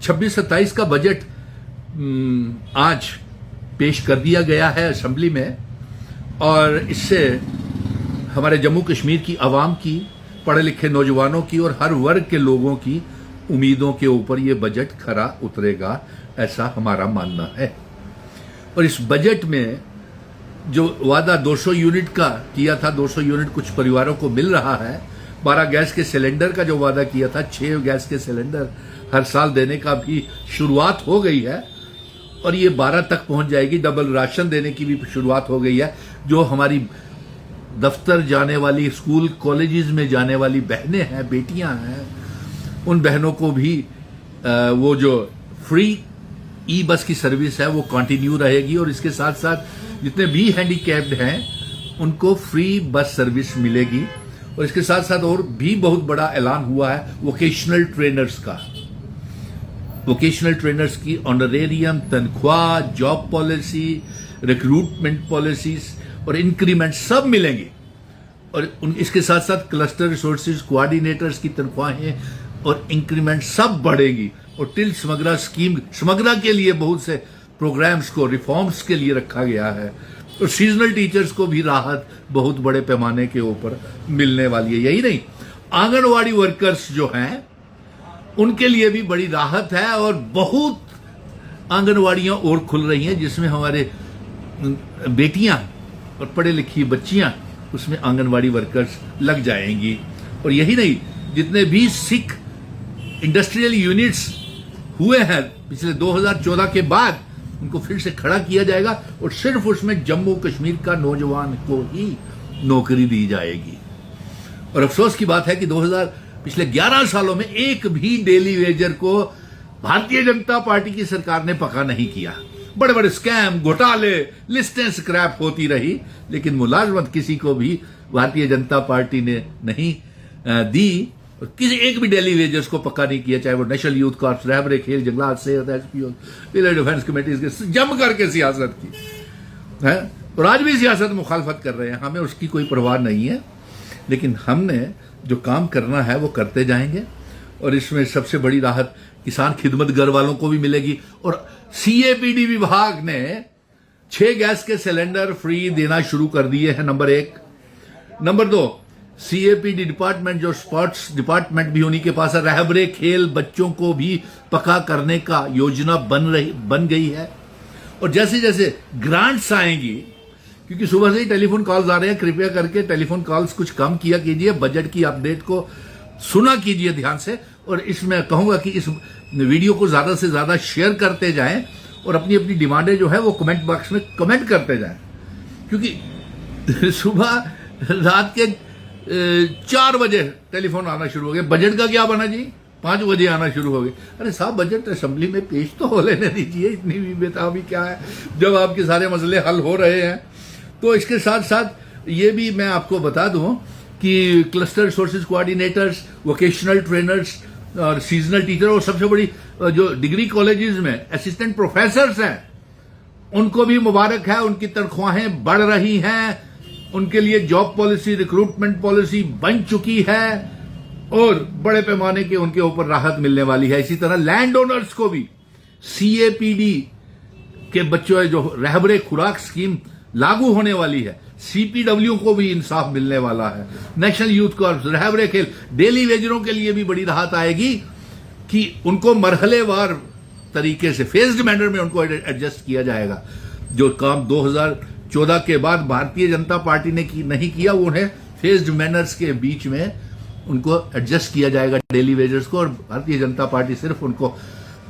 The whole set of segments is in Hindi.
26-27 का बजट आज पेश कर दिया गया है असेंबली में, और इससे हमारे जम्मू कश्मीर की आवाम की, पढ़े लिखे नौजवानों की और हर वर्ग के लोगों की उम्मीदों के ऊपर ये बजट खरा उतरेगा, ऐसा हमारा मानना है। और इस बजट में जो वादा 200 यूनिट का किया था, 200 यूनिट कुछ परिवारों को मिल रहा है। 12 गैस के सिलेंडर का जो वादा किया था, 6 गैस के सिलेंडर हर साल देने का भी शुरुआत हो गई है, और ये 12 तक पहुंच जाएगी। डबल राशन देने की भी शुरुआत हो गई है। जो हमारी दफ्तर जाने वाली, स्कूल कॉलेजेस में जाने वाली बहनें हैं, बेटियां हैं, उन बहनों को भी वो जो फ्री ई बस की सर्विस है वो कंटिन्यू रहेगी, और इसके साथ साथ जितने भी हैंडीकैप्ड हैं उनको फ्री बस सर्विस मिलेगी। और इसके साथ साथ और भी बहुत बड़ा ऐलान हुआ है वोकेशनल ट्रेनर्स का। वोकेशनल ट्रेनर्स की ऑनरेरियम, तनख्वाह, जॉब पॉलिसी, रिक्रूटमेंट पॉलिसीज और इंक्रीमेंट सब मिलेंगे। और इसके साथ साथ क्लस्टर रिसोर्सेज कोऑर्डिनेटर्स की तनख्वाहें और इंक्रीमेंट सब बढ़ेगी। और टिल समग्रा स्कीम, समग्रा के लिए बहुत से प्रोग्राम्स को, रिफॉर्म्स के लिए रखा गया है। और सीजनल टीचर्स को भी राहत बहुत बड़े पैमाने के ऊपर मिलने वाली है। यही नहीं, आंगनवाड़ी वर्कर्स जो हैं उनके लिए भी बड़ी राहत है, और बहुत आंगनवाड़ियां और खुल रही हैं जिसमें हमारे बेटियां और पढ़े लिखी बच्चियां उसमें आंगनवाड़ी वर्कर्स लग जाएंगी। और यही नहीं, जितने भी सिख इंडस्ट्रियल यूनिट्स हुए हैं पिछले 2014 के बाद, उनको फिर से खड़ा किया जाएगा, और सिर्फ उसमें जम्मू कश्मीर का नौजवान को ही नौकरी दी जाएगी। और अफसोस की बात है कि पिछले 11 सालों में एक भी डेली वेजर को भारतीय जनता पार्टी की सरकार ने पका नहीं किया। बड़े बड़े स्कैम, घोटाले, लिस्टें स्क्रैप होती रही, लेकिन मुलाजमत किसी को भी भारतीय जनता पार्टी ने नहीं दी। और किसी एक भी डेली वेजर्स को पक्का नहीं किया, चाहे वो नेशनल यूथ कॉर्प्स, रहबरे खेल, जंगलात, सेहत, एसपीओ, विलेज डिफेंस कमेटीज के जम करके सियासत की है। और आज भी सियासत मुखालफत कर रहे हैं, हमें उसकी कोई परवाह नहीं है। लेकिन हमने जो काम करना है वो करते जाएंगे। और इसमें सबसे बड़ी राहत किसान खिदमत घर वालों को भी मिलेगी। और सीएपीडी विभाग ने 6 गैस के सिलेंडर फ्री देना शुरू कर दिए हैं, नंबर 1। नंबर 2, सीएपीडी डिपार्टमेंट, जो स्पोर्ट्स डिपार्टमेंट भी उन्हीं के पास है, रहबरे खेल बच्चों को भी पका करने का योजना बन गई है। और जैसे जैसे ग्रांट्स आएंगी, क्योंकि सुबह से ही टेलीफोन कॉल्स आ रहे हैं, कृपया करके टेलीफोन कॉल्स कुछ कम किया कीजिए, बजट की अपडेट को सुना कीजिए ध्यान से। और इसमें कहूंगा कि इस वीडियो को ज्यादा से ज्यादा शेयर करते जाएं, और अपनी अपनी डिमांडें जो है वो कमेंट बॉक्स में कमेंट करते जाएं। क्योंकि सुबह रात के 4 बजे टेलीफोन आना शुरू हो गया, बजट का क्या बना जी, 5 बजे आना शुरू हो गए। अरे साहब, बजट असेंबली में पेश तो हो लेने दीजिए, इतनी भी बेताबी क्या है जब आपके सारे मसले हल हो रहे हैं। तो इसके साथ साथ ये भी मैं आपको बता दूं कि cluster resources coordinators, vocational trainers और सीजनल टीचर, और सबसे बड़ी जो डिग्री कॉलेजेस में असिस्टेंट प्रोफेसर्स हैं, उनको भी मुबारक है, उनकी तनख्वाहें बढ़ रही हैं, उनके लिए जॉब पॉलिसी, रिक्रूटमेंट पॉलिसी बन चुकी है, और बड़े पैमाने के उनके ऊपर राहत मिलने वाली है। इसी तरह लैंड ओनर्स को भी सीएपीडी के बच्चों जो रहबरे खुराक स्कीम लागू होने वाली है, सीपीडब्ल्यू को भी इंसाफ मिलने वाला है। नेशनल यूथ कॉर्प्स, रहबरे खेल, डेली वेजरों के लिए भी बड़ी राहत आएगी कि उनको मरहलेवार तरीके से, फेज्ड मैनर में उनको एडजस्ट किया जाएगा। जो काम 2014 के बाद भारतीय जनता पार्टी ने नहीं किया, वो उन्हें फेज्ड मैनर्स के बीच में उनको एडजस्ट किया जाएगा डेली वेजर्स को। और भारतीय जनता पार्टी सिर्फ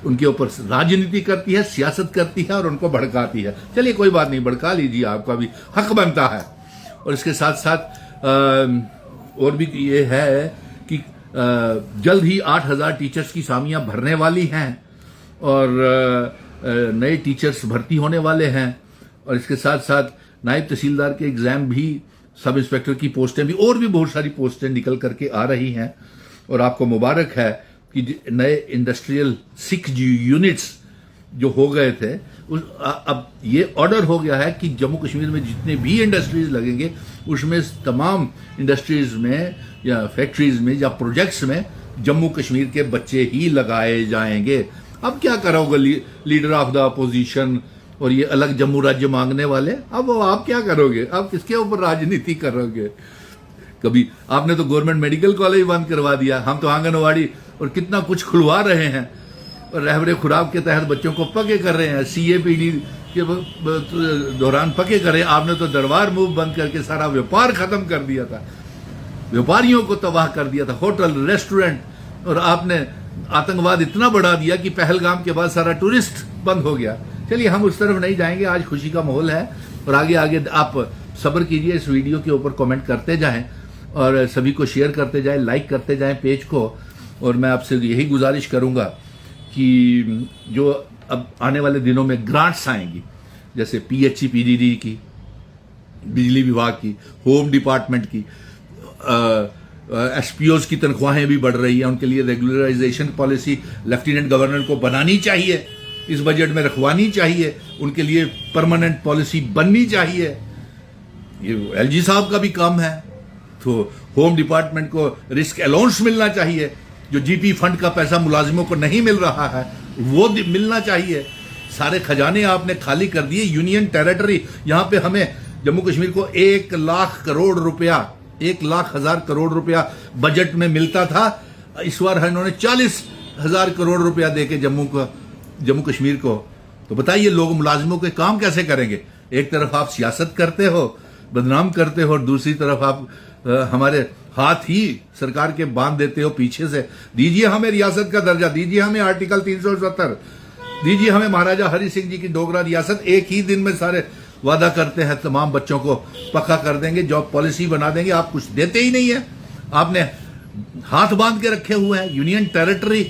उनके ऊपर राजनीति करती है, सियासत करती है और उनको भड़काती है। चलिए कोई बात नहीं, भड़का लीजिए, आपका भी हक बनता है। और इसके साथ साथ और भी ये है कि जल्द ही 8,000 टीचर्स की सामियां भरने वाली हैं, और नए टीचर्स भर्ती होने वाले हैं। और इसके साथ साथ नायब तहसीलदार के एग्जाम भी, सब इंस्पेक्टर की पोस्टें भी, और भी बहुत सारी पोस्टें निकल करके आ रही हैं। और आपको मुबारक है कि नए इंडस्ट्रियल 6 यूनिट्स जो हो गए थे, अब ये ऑर्डर हो गया है कि जम्मू कश्मीर में जितने भी इंडस्ट्रीज लगेंगे उसमें तमाम इंडस्ट्रीज में या फैक्ट्रीज में या प्रोजेक्ट्स में जम्मू कश्मीर के बच्चे ही लगाए जाएंगे। अब क्या करोगे लीडर ऑफ द अपोजिशन और ये अलग जम्मू राज्य मांगने वाले, अब वो आप क्या करोगे? आप किसके ऊपर राजनीति करोगे? कभी आपने तो गवर्नमेंट मेडिकल कॉलेज बंद करवा दिया, हम तो आंगनवाड़ी और कितना कुछ खुलवा रहे हैं और रहबरे खुराक के तहत बच्चों को पक्के कर रहे हैं, CAPD के दौरान पक्के कर रहे हैं। आपने तो दरबार मूव बंद करके सारा व्यापार खत्म कर दिया था, व्यापारियों को तबाह कर दिया था, होटल रेस्टोरेंट, और आपने आतंकवाद इतना बढ़ा दिया कि पहलगाम के बाद सारा टूरिस्ट बंद हो गया। चलिए हम उस तरफ नहीं जाएंगे, आज खुशी का माहौल है और आगे आगे आप सब्र कीजिए, इस वीडियो के ऊपर कमेंट करते जाएं और सभी को शेयर करते जाएं, लाइक करते जाएं पेज को। और मैं आपसे यही गुजारिश करूंगा कि जो अब आने वाले दिनों में ग्रांट्स आएंगी, जैसे PHE-PDD की, बिजली विभाग की, होम डिपार्टमेंट की, SPOs की तनख्वाहें भी बढ़ रही हैं, उनके लिए रेगुलराइजेशन पॉलिसी लेफ्टिनेंट गवर्नर को बनानी चाहिए, इस बजट में रखवानी चाहिए, उनके लिए परमानेंट पॉलिसी बननी चाहिए। ये LG साहब का भी काम है। तो होम डिपार्टमेंट को रिस्क अलाउंस मिलना चाहिए, जो GP फंड का पैसा मुलाजिमों को नहीं मिल रहा है वो मिलना चाहिए। सारे खजाने आपने खाली कर दिए, यूनियन टेरिटरी, यहां पे हमें जम्मू कश्मीर को 1 लाख करोड़ रुपया, 1,00,000 करोड़ रुपया बजट में मिलता था, इस बार इन्होंने 40,000 करोड़ रुपया देके जम्मू कश्मीर को। तो बताइए लोग मुलाजिमों के काम कैसे करेंगे? एक तरफ आप सियासत करते हो, बदनाम करते हो, और दूसरी तरफ आप हमारे हाथ ही सरकार के बांध देते हो पीछे से। दीजिए हमें रियासत का दर्जा, दीजिए हमें आर्टिकल 370, दीजिए हमें महाराजा हरि सिंह जी की डोगरा रियासत। एक ही दिन में सारे वादा करते हैं तमाम बच्चों को पक्का कर देंगे, जॉब पॉलिसी बना देंगे, आप कुछ देते ही नहीं है। आपने हाथ बांध के रखे हुए हैं, यूनियन टेरिटरी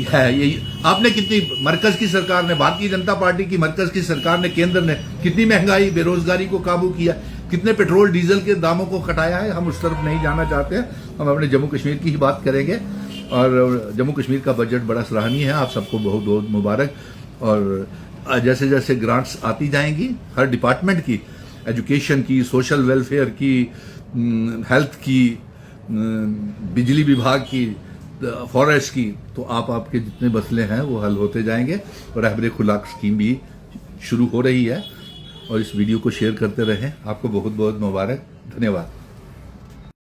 है ये। आपने कितनी, मरकज की सरकार ने, भारतीय जनता पार्टी की मरकज की सरकार ने, केंद्र ने कितनी महंगाई, बेरोजगारी को काबू किया, कितने पेट्रोल डीजल के दामों को घटाया है। हम उस तरफ नहीं जाना चाहते हैं, हम अपने जम्मू कश्मीर की ही बात करेंगे। और जम्मू कश्मीर का बजट बड़ा सराहनीय है, आप सबको बहुत बहुत मुबारक। और जैसे जैसे ग्रांट्स आती जाएंगी हर डिपार्टमेंट की, एजुकेशन की, सोशल वेलफेयर की, हेल्थ की, बिजली विभाग की, फॉरेस्ट की, तो आपके जितने मसले हैं वो हल होते जाएंगे। और रहबरे खुराक स्कीम भी शुरू हो रही है, और इस वीडियो को शेयर करते रहें। आपको बहुत बहुत मुबारक, धन्यवाद।